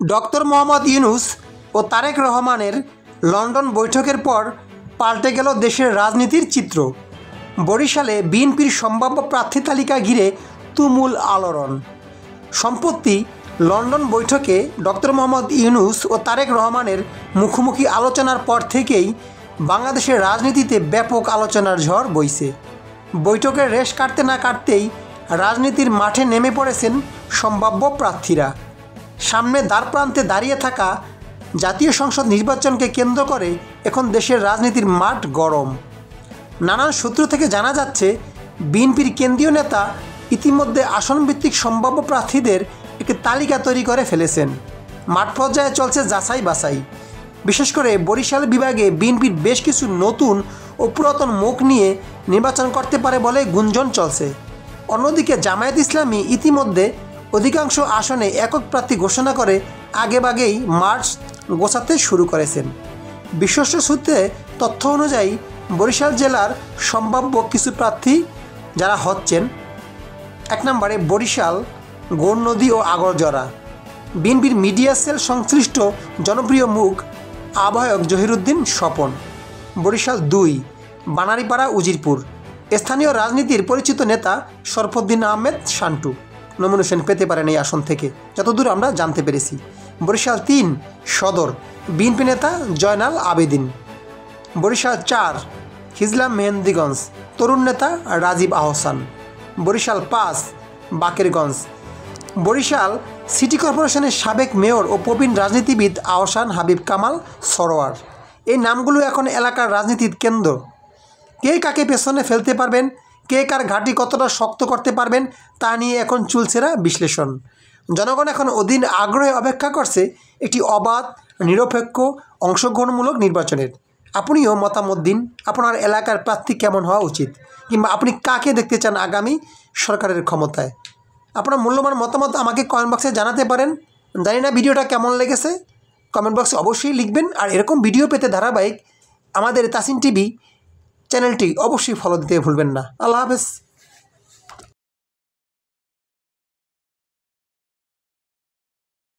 Doctor Mohammad Yunus ও তারেক রহমানের London বৈঠকের পর পাল্টে গেল দেশের রাজনীতির চিত্র। বরিশালে বিএনপির সম্ভাব্য প্রার্থী তালিকা ঘিরে তুমুল আলোড়ন। সম্প্রতি লন্ডন বৈঠকে ডক্টর মোহাম্মদ ইউনূস ও তারেক রহমানের মুখোমুখি আলোচনার পর থেকেই বাংলাদেশের রাজনীতিতে ব্যাপক আলোচনার ঝড় বইছে। বৈঠকের রেশ কাটতে না কাটতেই রাজনীতির মাঠে নেমে পড়েছেন সম্ভাব্য প্রার্থীরা। সামনে দ্বারপ্রান্তে দাঁড়িয়ে থাকা জাতীয় সংসদ নির্বাচনকে কেন্দ্র করে এখন দেশের রাজনীতির মাঠ গরম। নানান সূত্র থেকে জানা যাচ্ছে, বিএনপির কেন্দ্রীয় নেতা ইতিমধ্যে আসনভিত্তিক সম্ভাব্য প্রার্থীদের একটি তালিকা তৈরি করে ফেলেছেন। মাঠ পর্যায়ে চলছে যাচাই বাছাই। বিশেষ করে বরিশাল বিভাগে বিএনপির বেশ কিছু নতুন ও পুরাতন মুখ নিয়ে নির্বাচন করতে পারে বলে গুঞ্জন চলছে। অন্যদিকে জামায়াত ইসলামী ইতিমধ্যে অধিকাংশ আসনে একক প্রার্থী ঘোষণা করে আগেভাগেই মার্চ গোছাতে শুরু করেছেন। বিশ্বস্ত সূত্রে তথ্য অনুযায়ী বরিশাল জেলার সম্ভাব্য কিছু প্রার্থী যারা হচ্ছেন, 1 নম্বরে বরিশাল, গৌরনদী ও আগরজরা। বিএনপির মিডিয়া সেল সংশ্লিষ্ট জনপ্রিয় মুখ আহ্বায়ক জহিরুদ্দিন স্বপন। বরিশাল 2, বানারীপাড়া উজিরপুর। স্থানীয় রাজনীতির পরিচিত নেতা শরফুদ্দিন আহমেদ শান্টু নমিনেশন পেতে পারেন এই আসন থেকে, যতদূর আমরা জানতে পেরেছি। বরিশাল 3, সদর, বিএনপি নেতা জয়নাল আবেদিন। বরিশাল 4, হিজলা মেহেন্দিগঞ্জ, তরুণ নেতা রাজীব আহসান। বরিশাল 5, বাকেরগঞ্জ। বরিশাল সিটি কর্পোরেশনের সাবেক মেয়র ও প্রবীণ রাজনীতিবিদ আহসান হাবিব কামাল সরোয়ার। এই নামগুলো এখন এলাকার রাজনীতির কেন্দ্র। কে কাকে পেছনে ফেলতে পারবেন, কে কার ঘাঁটি কতটা শক্ত করতে পারবেন, তা নিয়ে এখন চুলছেরা বিশ্লেষণ। জনগণ এখন অধীর আগ্রহে অপেক্ষা করছে একটি অবাধ, নিরপেক্ষ, অংশগ্রহণমূলক নির্বাচনের। আপনিও মতামত দিন, আপনার এলাকার প্রার্থী কেমন হওয়া উচিত, কিংবা আপনি কাকে দেখতে চান আগামী সরকারের ক্ষমতায়। আপনার মূল্যবান মতামত আমাকে কমেন্ট বক্সে জানাতে পারেন। জানি না ভিডিওটা কেমন লেগেছে, কমেন্ট বক্সে অবশ্যই লিখবেন। আর এরকম ভিডিও পেতে ধারাবাহিক আমাদের তাসিন টিভি চ্যানেলটি অবশ্যই ফলো দিতে ভুলবেন না। আল্লাহ হাফেজ।